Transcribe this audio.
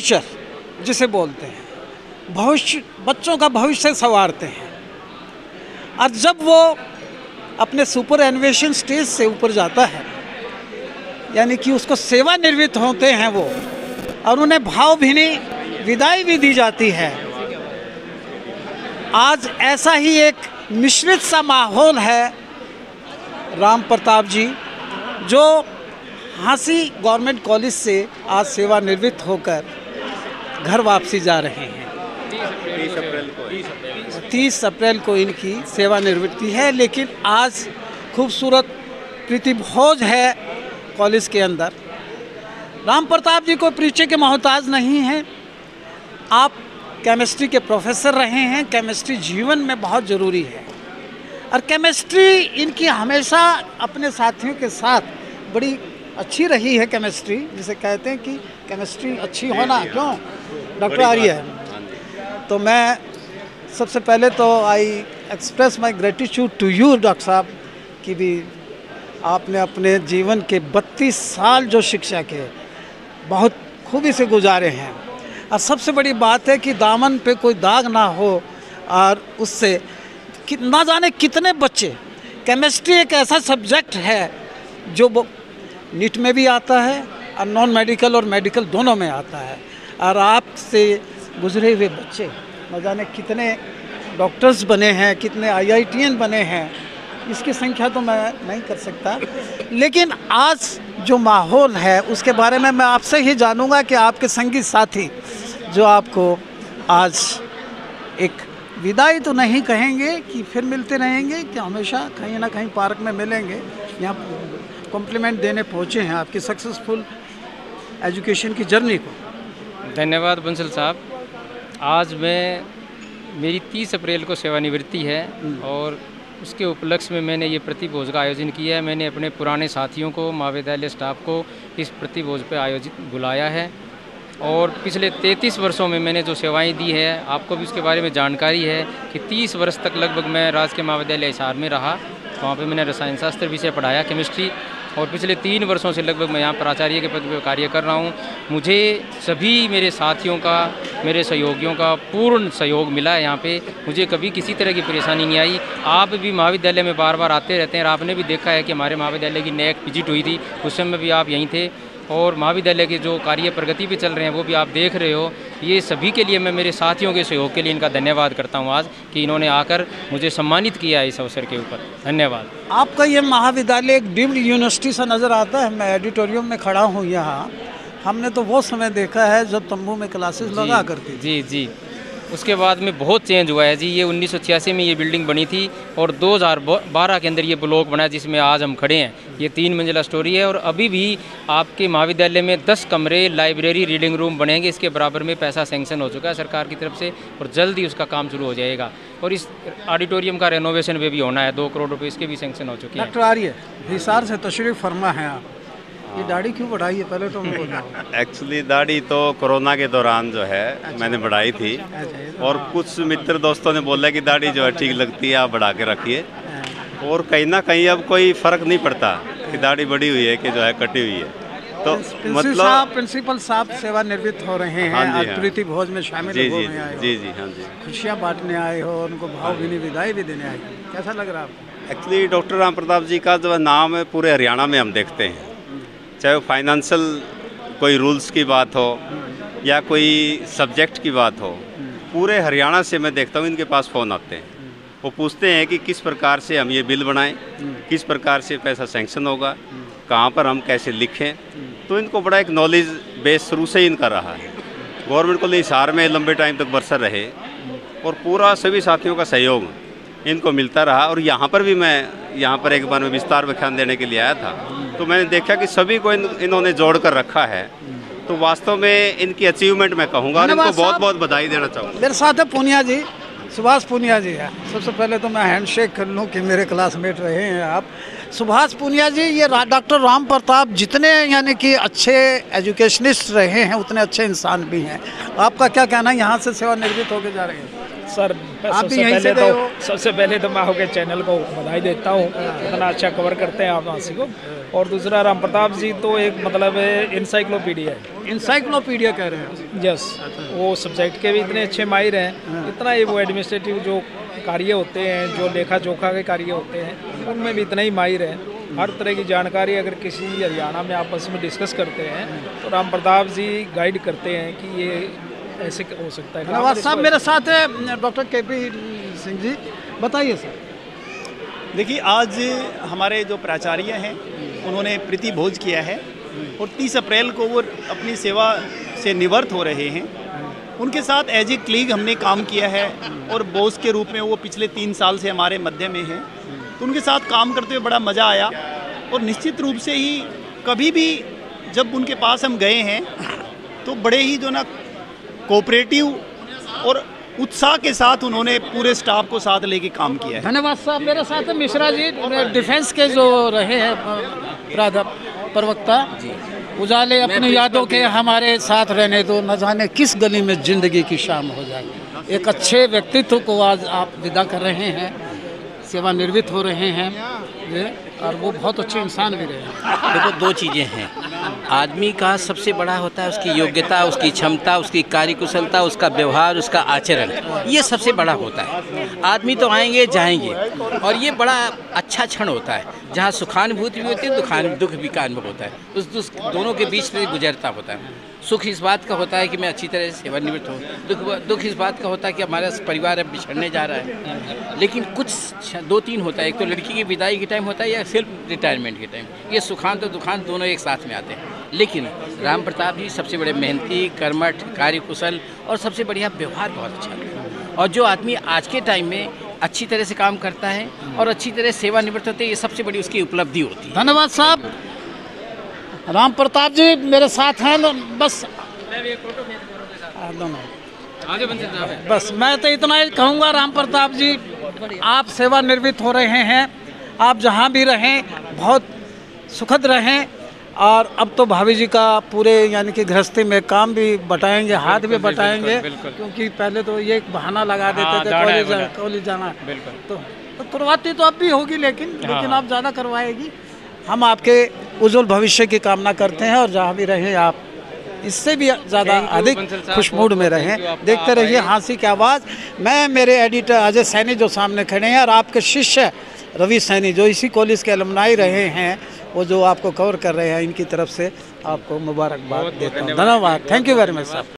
Future जिसे बोलते हैं, भविष्य, बच्चों का भविष्य संवारते हैं। और जब वो अपने सुपर एनुएशन स्टेज से ऊपर जाता है, यानी कि उसको सेवानिवृत्त होते हैं वो, और उन्हें भावभीनी विदाई भी दी जाती है। आज ऐसा ही एक मिश्रित सा माहौल है। राम प्रताप जी जो हांसी गवर्नमेंट कॉलेज से आज सेवानिवृत्त होकर घर वापसी जा रहे हैं। 30 अप्रैल को इनकी सेवानिवृत्ति है, लेकिन आज खूबसूरत प्रीति भोज है कॉलेज के अंदर। राम प्रताप जी को परिचय के मोहताज नहीं हैं। आप केमिस्ट्री के प्रोफेसर रहे हैं। केमिस्ट्री जीवन में बहुत ज़रूरी है, और केमिस्ट्री इनकी हमेशा अपने साथियों के साथ बड़ी अच्छी रही है। केमिस्ट्री जिसे कहते हैं कि केमिस्ट्री अच्छी होना, क्यों डॉक्टर आर्य है। तो मैं सबसे पहले तो I express my gratitude to you doctor साहब, कि भी आपने अपने जीवन के 32 साल जो शिक्षा के बहुत खूबी से गुजारे हैं। और सबसे बड़ी बात है कि दामन पे कोई दाग ना हो, और उससे ना जाने कितने बच्चे, केमिस्ट्री एक ऐसा सब्जेक्ट है जो नीट में भी आता है और नॉन मेडिकल और मेडिकल दोनों में आता है। और आपसे गुजरे हुए बच्चे न जाने कितने डॉक्टर्स बने हैं, कितने IITian बने हैं, इसकी संख्या तो मैं नहीं कर सकता। लेकिन आज जो माहौल है उसके बारे में मैं आपसे ही जानूंगा कि आपके संगी साथी जो आपको आज एक विदाई तो नहीं कहेंगे कि फिर मिलते रहेंगे, कि हमेशा कहीं ना कहीं पार्क में मिलेंगे, यहाँ कॉम्प्लीमेंट देने पहुँचे हैं आपकी सक्सेसफुल एजुकेशन की जर्नी को। धन्यवाद बंसल साहब। आज मेरी 30 अप्रैल को सेवानिवृत्ति है, और उसके उपलक्ष्य में मैंने ये प्रतिभोज का आयोजन किया है। मैंने अपने पुराने साथियों को, महाविद्यालय स्टाफ को इस प्रतिभोज पे आयोजित बुलाया है। और पिछले 33 वर्षों में मैंने जो सेवाएं दी है, आपको भी उसके बारे में जानकारी है कि 30 वर्ष तक लगभग मैं राजकीय महाविद्यालय हिसार में रहा। वहाँ पे मैंने रसायन शास्त्र विषय पढ़ाया, केमिस्ट्री, और पिछले 3 वर्षों से लगभग मैं यहाँ प्राचार्य के पद पर कार्य कर रहा हूँ। मुझे सभी मेरे साथियों का, मेरे सहयोगियों का पूर्ण सहयोग मिला है। यहाँ पे मुझे कभी किसी तरह की परेशानी नहीं आई। आप भी महाविद्यालय में बार बार आते रहते हैं, और आपने भी देखा है कि हमारे महाविद्यालय की नैक विजिट हुई थी, उस समय भी आप यहीं थे। और महाविद्यालय के जो कार्य प्रगति पे चल रहे हैं वो भी आप देख रहे हो। ये सभी के लिए मैं मेरे साथियों के सहयोग के लिए इनका धन्यवाद करता हूँ आज, कि इन्होंने आकर मुझे सम्मानित किया है इस अवसर के ऊपर। धन्यवाद। आपका ये महाविद्यालय एक डीम्ड यूनिवर्सिटी सा नज़र आता है। मैं एडिटोरियम में खड़ा हूँ यहाँ। हमने तो वो समय देखा है जब तंबू में क्लासेस लगा करती थी। जी जी, उसके बाद में बहुत चेंज हुआ है जी। ये 1986 में ये बिल्डिंग बनी थी, और 2012 के अंदर ये ब्लॉक बना जिसमें आज हम खड़े हैं। ये 3 मंजिला स्टोरी है, और अभी भी आपके महाविद्यालय में 10 कमरे, लाइब्रेरी, रीडिंग रूम बनेंगे। इसके बराबर में पैसा सैंक्शन हो चुका है सरकार की तरफ से, और जल्द ही उसका काम शुरू हो जाएगा। और इस ऑडिटोरियम का रेनोवेशन भी होना है, 2 करोड़ रुपये इसके भी सैंक्शन हो चुके हैं। डॉक्टर आर्य, हिसार से तशरीफ फरमा है आप, ये दाढ़ी क्यों बढ़ाई है? पहले तो मैं एक्चुअली दाढ़ी तो कोरोना के दौरान जो है मैंने बढ़ाई थी, और कुछ मित्र दोस्तों ने बोला कि दाढ़ी जो है ठीक लगती है, आप बढ़ा के रखिए। और कहीं ना कहीं अब कोई फ़र्क नहीं पड़ता कि दाढ़ी बड़ी हुई है कि जो है कटी हुई है। तो मतलब प्रिंसिपल साहब सेवानिवृत्त हो रहे हैं, आज प्रीति भोज में शामिल जी हो जी गए जी जी हाँ जी, खुशियाँ बांटने आए हो, उनको भावभीनी विदाई भी देने आए, कैसा लग रहा है आपको? एक्चुअली डॉक्टर राम प्रताप जी का जो नाम है पूरे हरियाणा में हम देखते हैं, चाहे वो फाइनेंशियल कोई रूल्स की बात हो या कोई सब्जेक्ट की बात हो, पूरे हरियाणा से मैं देखता हूँ इनके पास फ़ोन आते हैं। वो पूछते हैं कि किस प्रकार से हम ये बिल बनाएं, किस प्रकार से पैसा सैंक्शन होगा, कहाँ पर हम कैसे लिखें। तो इनको बड़ा एक नॉलेज बेस शुरू से ही इनका रहा है। गवर्नमेंट कॉलेज हिसार में लंबे टाइम तक बरसर रहे, और पूरा सभी साथियों का सहयोग इनको मिलता रहा। और यहाँ पर भी मैं यहाँ पर एक बार में विस्तार व्याख्यान देने के लिए आया था, तो मैंने देखा कि सभी को इन्होंने जोड़ कर रखा है। तो वास्तव में इनकी अचीवमेंट मैं कहूँगा, और इनको बहुत बहुत बधाई देना चाहूँगा। मेरे साथ है पूनिया जी, सुभाष पूनिया जी है। सबसे पहले तो मैं हैंडशेक कर लूँ कि मेरे क्लासमेट रहे हैं आप। सुभाष पूनिया जी, ये डॉक्टर राम प्रताप जितने यानी कि अच्छे एजुकेशनिस्ट रहे हैं, उतने अच्छे इंसान भी हैं। आपका क्या कहना है, यहाँ से सेवानिवृत्त होकर जा रहे हैं? सर सबसे पहले तो मैं आपके चैनल को बधाई देता हूँ, इतना अच्छा कवर करते हैं आप वासी को। और दूसरा, राम प्रताप जी तो एक मतलब इंसाइक्लोपीडिया है, इंसाइक्लोपीडिया कह रहे हैं। यस, वो सब्जेक्ट के भी इतने अच्छे माहिर हैं, इतना ही वो एडमिनिस्ट्रेटिव जो कार्य होते हैं, जो लेखा जोखा के कार्य होते हैं, उनमें भी इतना ही माहिर है। हर तरह की जानकारी अगर किसी हरियाणा में आपस में डिस्कस करते हैं तो राम प्रताप जी गाइड करते हैं कि ये ऐसे हो सकता है। धन्यवाद साहब। मेरे साथ है डॉक्टर KP सिंह जी, बताइए सर। देखिए, आज हमारे जो प्राचार्य हैं उन्होंने प्रीति भोज किया है और 30 अप्रैल को वो अपनी सेवा से निवृत्त हो रहे हैं। उनके साथ एज ए क्लीग हमने काम किया है और बॉस के रूप में वो पिछले 3 साल से हमारे मध्य में हैं। तो उनके साथ काम करते हुए बड़ा मज़ा आया और निश्चित रूप से ही कभी भी जब उनके पास हम गए हैं तो बड़े ही जो ना कोऑपरेटिव और उत्साह के साथ उन्होंने पूरे स्टाफ को साथ लेके काम किया है। धन्यवाद साहब। मेरे साथ है मिश्रा जी, डिफेंस के जो रहे हैं प्रवक्ता। उजाले अपनी यादों के हमारे साथ रहने दो, न जाने किस गली में जिंदगी की शाम हो जाए। एक अच्छे व्यक्तित्व को आज आप विदा कर रहे हैं, सेवानिवृत्त हो रहे हैं ये, और वो बहुत अच्छे इंसान भी रहे हैं। देखो, 2 चीज़ें हैं। आदमी का सबसे बड़ा होता है उसकी योग्यता, उसकी क्षमता, उसकी कार्यकुशलता, उसका व्यवहार, उसका आचरण, ये सबसे बड़ा होता है। आदमी तो आएंगे जाएंगे, और ये बड़ा अच्छा क्षण होता है जहाँ सुखानुभूति भी होती है, दुख भी का अनुभव होता है। उस दोनों के बीच में गुजरता होता है। सुख इस बात का होता है कि मैं अच्छी तरह से सेवानिवृत्त हूँ, दुख इस बात का होता है कि हमारा परिवार अब बिछड़ने जा रहा है। लेकिन कुछ 2-3 होता है, एक तो लड़की की विदाई के टाइम होता है या सेल्फ रिटायरमेंट के टाइम। ये सुखांत और दुखांत दोनों एक साथ में आते हैं। लेकिन राम प्रताप जी सबसे बड़े मेहनती, कर्मठ, कार्यकुशल और सबसे बढ़िया व्यवहार बहुत अच्छा है। और जो आदमी आज के टाइम में अच्छी तरह से काम करता है और अच्छी तरह सेवानिवृत्त होते हैं, ये सबसे बड़ी उसकी उपलब्धि होती है। धन्यवाद साहब। राम प्रताप जी मेरे साथ हैं, बस बस मैं तो इतना ही कहूँगा, राम प्रताप जी आप सेवानिवृत्त हो रहे हैं, आप जहाँ भी रहें बहुत सुखद रहें। और अब तो भाभी जी का पूरे यानी कि गृहस्थी में काम भी बटाएंगे, हाथ भी बटाएंगे, क्योंकि पहले तो ये एक बहाना लगा देते थे कॉलेज जाना। तो करवाती तो अब भी होगी, लेकिन आप ज़्यादा करवाएगी। हम आपके उज्जवल भविष्य की कामना करते हैं, और जहाँ भी रहें आप इससे भी ज़्यादा अधिक खुश मूड में रहें। देखते रहिए हाँसी की आवाज़। मैं, मेरे एडिटर अजय सैनी जो सामने खड़े हैं, और आपके शिष्य रवि सैनी जो इसी कॉलेज के अलुमनाई रहे हैं, वो जो आपको कवर कर रहे हैं, इनकी तरफ से आपको मुबारकबाद देता हूँ। धन्यवाद। थैंक यू वेरी मच साहब।